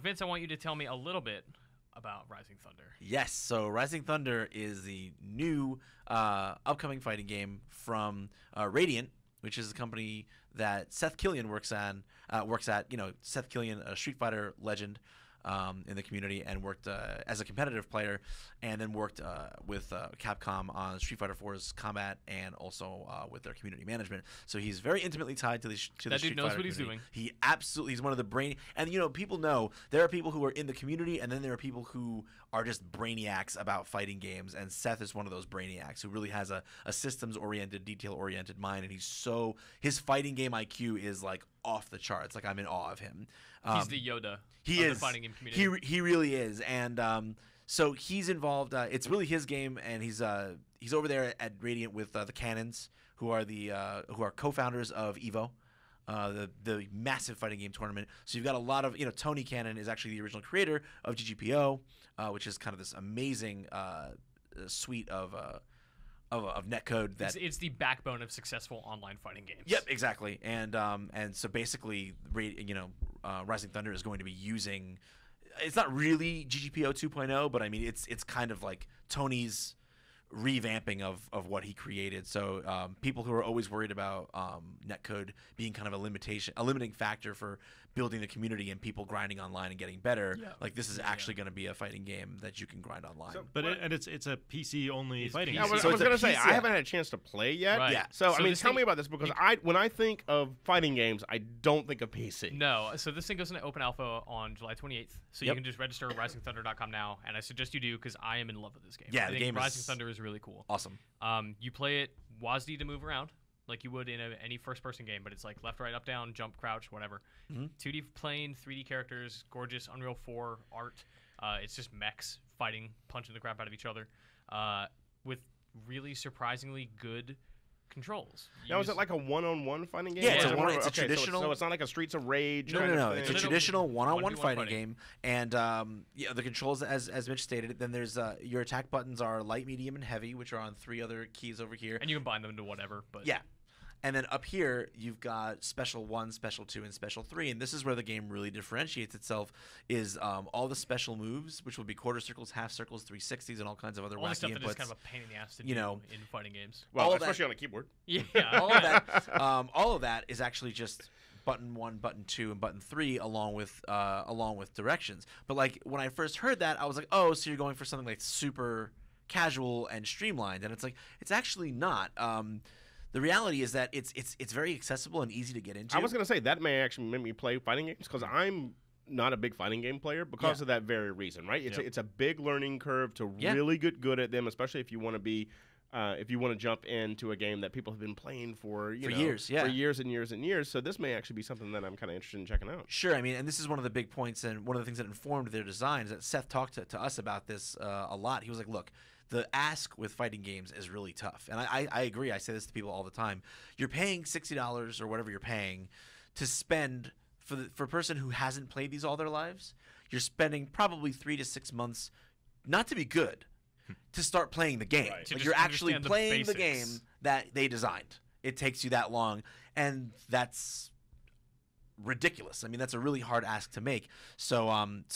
Vince, I want you to tell me a little bit about Rising Thunder. Yes, so Rising Thunder is the new upcoming fighting game from Radiant, which is a company that Seth Killian works at. Seth Killian, a Street Fighter legend in the community, and worked as a competitive player, and then worked with Capcom on Street Fighter 4's combat and also with their community management. So he's very intimately tied to the Street Fighter community. That dude knows what he's doing. He's one of the brain. And people know there are people who are in the community, and then there are people who are just brainiacs about fighting games. And Seth is one of those brainiacs who really has a systems-oriented, detail-oriented mind, and his fighting game IQ is like off the charts. Like, I'm in awe of him. He's the Yoda of the fighting game community. He really is, and so he's involved. It's really his game, and he's over there at Radiant with the Cannons, who are co-founders of EVO, the massive fighting game tournament. So you've got a lot of Tony Cannon is actually the original creator of GGPO, which is kind of this amazing suite of netcode that it's the backbone of successful online fighting games. Yep, exactly. And so basically, Rising Thunder is going to be using. It's not really GGPO 2.0, but I mean it's kind of like Tony's revamping of what he created. So people who are always worried about netcode being kind of a limiting factor for building the community and people grinding online and getting better, like this is actually going to be a fighting game that you can grind online. So, it's a PC only fighting game. I was going to say I haven't had a chance to play yet. Right. Yeah. So I mean, tell me about this, because when I think of fighting games, I don't think of PC. No. So this thing goes into open alpha on July 28th. So you can just register at risingthunder.com now, and I suggest you do because I am in love with this game. Yeah, I think Rising Thunder is really cool. Awesome. You play it WASD to move around, like you would in any first-person game, but it's like left, right, up, down, jump, crouch, whatever. 2D plane, 3D characters, gorgeous Unreal 4 art. It's just mechs fighting, punching the crap out of each other, with really surprisingly good controls. Now, is it like a one-on-one fighting game? Yeah, it's a traditional. So it's not like a Streets of Rage. No. It's a traditional one-on-one fighting game, and the controls, as Mitch stated. Then there's your attack buttons are light, medium, and heavy, which are on 3 other keys over here. And you can bind them to whatever. But yeah. And then up here, you've got Special 1, Special 2, and Special 3. And this is where the game really differentiates itself, is all the special moves, which will be quarter circles, half circles, 360s, and all kinds of other wacky stuff inputs. that is kind of a pain in the ass to do in fighting games. Well, especially on a keyboard. Yeah. All of that is actually just button 1, button 2, and button 3 along with directions. But like when I first heard that, I was like, oh, so you're going for something like super casual and streamlined. And it's like, it's actually not. The reality is that it's very accessible and easy to get into. I was going to say that may actually make me play fighting games, because I'm not a big fighting game player because of that very reason, right? It's a big learning curve to really get good at them, especially if you want to be if you want to jump into a game that people have been playing for years, for years and years and years. So this may actually be something that I'm kind of interested in checking out. Sure, I mean, and this is one of the big points and one of the things that informed their design is that Seth talked to us about this a lot. He was like, look, the ask with fighting games is really tough. And I agree. I say this to people all the time. You're paying $60 or whatever you're paying to spend for a person who hasn't played these all their lives. You're spending probably 3 to 6 months, not to be good, to start playing the game. Right. Like you're actually playing the game that they designed. It takes you that long, and that's ridiculous. I mean, that's a really hard ask to make. So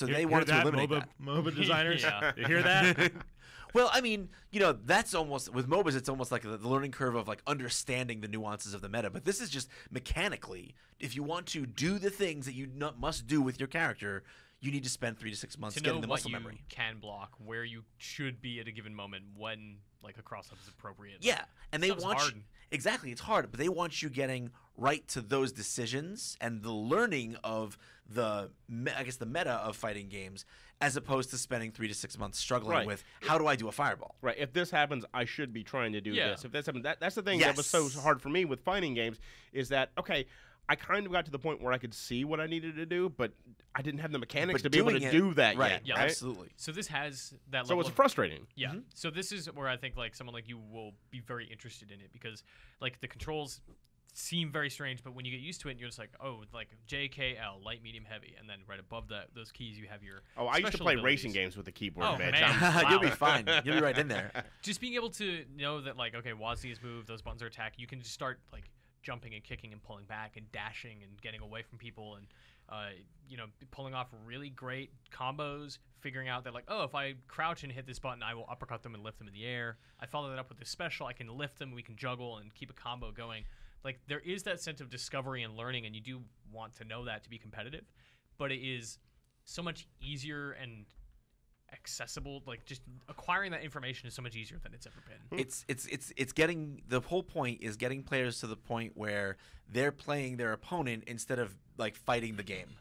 they wanted to eliminate that. MOBA designers, you hear that? Well, I mean, that's almost, with MOBAs, it's almost like the learning curve of like understanding the nuances of the meta. But this is just mechanically, if you want to do the things that you must do with your character, you need to spend 3 to 6 months getting the muscle memory. To know what you can block, where you should be at a given moment, when like a cross-up is appropriate. Yeah, and they want hard. Exactly, it's hard, but they want you getting right to those decisions and the learning of the meta of fighting games, as opposed to spending 3 to 6 months struggling with how do I do a fireball. Right. If this happens, I should be trying to do this. If this happens, that's the thing that was so hard for me with fighting games, is that I kind of got to the point where I could see what I needed to do, but I didn't have the mechanics to be able to do that yet. Yeah, right? Absolutely. So this has that So level it's frustrating. Yeah. Mm-hmm. So this is where I think like someone like you will be very interested in it, because like the controls seem very strange, but when you get used to it, you're just like, oh, like JKL, light, medium, heavy, and then right above those keys you have your I used to play abilities. racing games with the keyboard, Oh, man. man. You'll be fine. You'll be right in there. Just being able to know that like, okay, WASD is move, those buttons are attack, you can just start like jumping and kicking and pulling back and dashing and getting away from people, and Pulling off really great combos, figuring out that like, oh, if I crouch and hit this button, I will uppercut them and lift them in the air. I follow that up with this special. I can lift them. We can juggle and keep a combo going. Like, there is that sense of discovery and learning, and you do want to know that to be competitive, but it is so much easier and accessible. Like, just acquiring that information is so much easier than it's ever been. It's getting, the whole point is getting players to the point where they're playing their opponent instead of like fighting the game.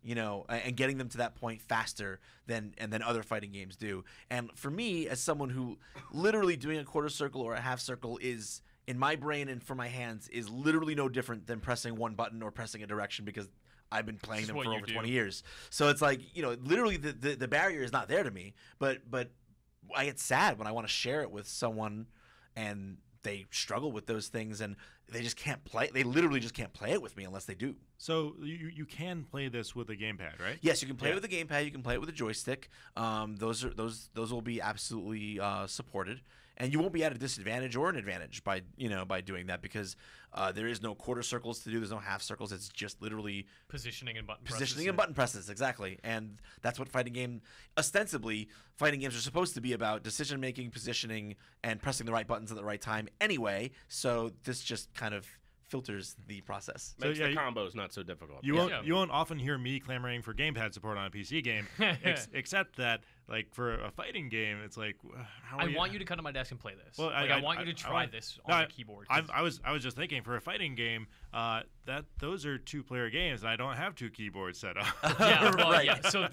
And getting them to that point faster than other fighting games do. And for me, as someone who literally doing a quarter circle or a half circle is, in my brain and for my hands, is literally no different than pressing one button or pressing a direction, because I've been playing them for over 20 years. So it's like, literally the barrier is not there to me, but I get sad when I want to share it with someone and they struggle with those things and they just can't play. They literally just can't play it with me unless they do. So you can play this with a gamepad, right? Yes, you can play it with a gamepad. You can play it with a joystick. Those will be absolutely supported, and you won't be at a disadvantage or an advantage by doing that, because there is no quarter circles to do. There's no half circles. It's just literally positioning and button presses. Exactly, and that's what ostensibly fighting games are supposed to be about: decision making, positioning, and pressing the right buttons at the right time. Anyway, so this just kind of filters the process. Makes the combos not so difficult. You won't often hear me clamoring for gamepad support on a PC game, except that, like, for a fighting game, it's like, I want you to come to my desk and play this. Well, I want you to try this on the keyboard. I was just thinking, for a fighting game, that those are 2-player games, and I don't have 2 keyboards set up. So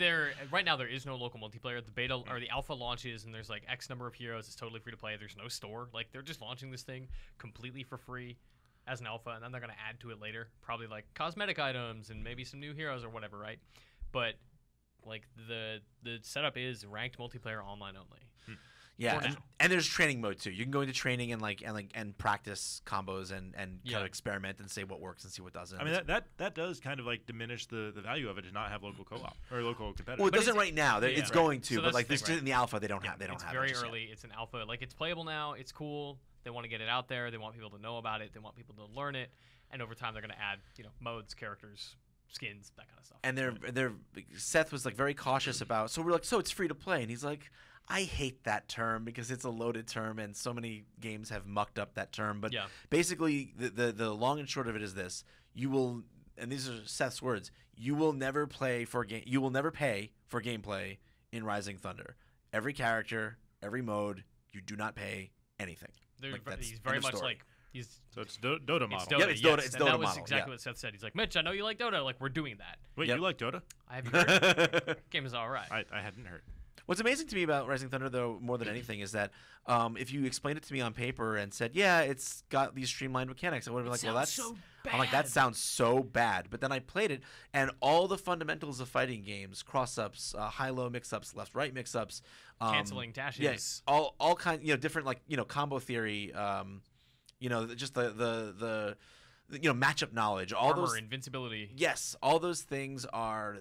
right now there is no local multiplayer. The beta or the alpha launches, and there's like X number of heroes. It's totally free to play. There's no store. Like, they're just launching this thing completely for free as an alpha, and then they're going to add to it later, probably like cosmetic items and maybe some new heroes or whatever, right? But like the setup is ranked multiplayer online only. Yeah, and there's training mode too. You can go into training and practice combos and kind of experiment and say what works and see what doesn't. I mean, that does kind of like diminish the value of it to not have local co-op or local competitive. Well, it doesn't right now. It's going to, so but like this in the alpha, they don't have. They don't have. It's very early. It's an alpha. Like, it's playable now. It's cool. They want to get it out there. They want people to know about it. They want people to learn it. And over time, they're going to add, modes, characters, skins, that kind of stuff. And Seth was like very cautious about. So we're like, so it's free to play, and he's like, I hate that term because it's a loaded term, and so many games have mucked up that term. But basically, the long and short of it is this: you will, and these are Seth's words, you will never pay for gameplay in Rising Thunder. Every character, every mode, you do not pay anything. He's very much like so it's Dota model. It's Dota, it's Dota. It's Dota that model. was exactly what Seth said. He's like, Mitch, I know you like Dota. Like, we're doing that. Wait, you like Dota? I have heard. Game is all right. I hadn't heard. What's amazing to me about Rising Thunder, though, more than anything, is that if you explained it to me on paper and said, yeah, it's got these streamlined mechanics, I would have been like, well, that's so bad. I'm like, that sounds so bad. But then I played it, and all the fundamentals of fighting games, cross-ups, high-low mix-ups, left-right mix-ups, canceling dashes. Yes, all kinds, different, like, combo theory, just the matchup knowledge, all armor, those invincibility. Yes, all those things are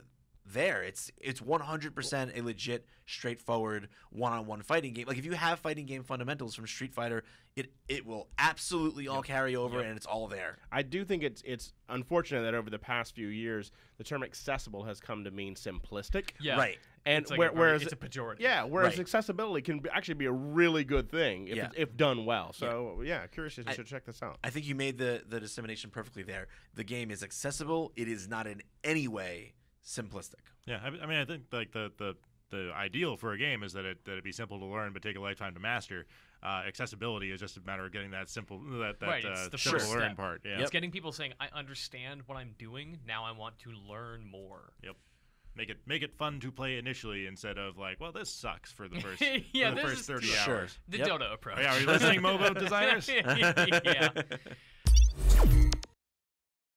there. It's 100% a legit, straightforward one-on-one fighting game. Like, if you have fighting game fundamentals from Street Fighter, it will absolutely all carry over, and it's all there. I do think it's unfortunate that over the past few years, the term accessible has come to mean simplistic. Yeah. Right. And it's like whereas it's a pejorative. Yeah, whereas accessibility can actually be a really good thing if done well. So curious if you should check this out. I think you made the dissemination perfectly there. The game is accessible. It is not in any way simplistic. Yeah, I mean, I think like the ideal for a game is that it be simple to learn but take a lifetime to master. Accessibility is just a matter of getting that simple it's the simple first learn step. part. Yeah, it's getting people saying, I understand what I'm doing. Now I want to learn more. Yep. Make it fun to play initially instead of like, well, this sucks for the first first 30 hours. The Dota approach. Oh, yeah, are you listening, MOBA designers? Yeah.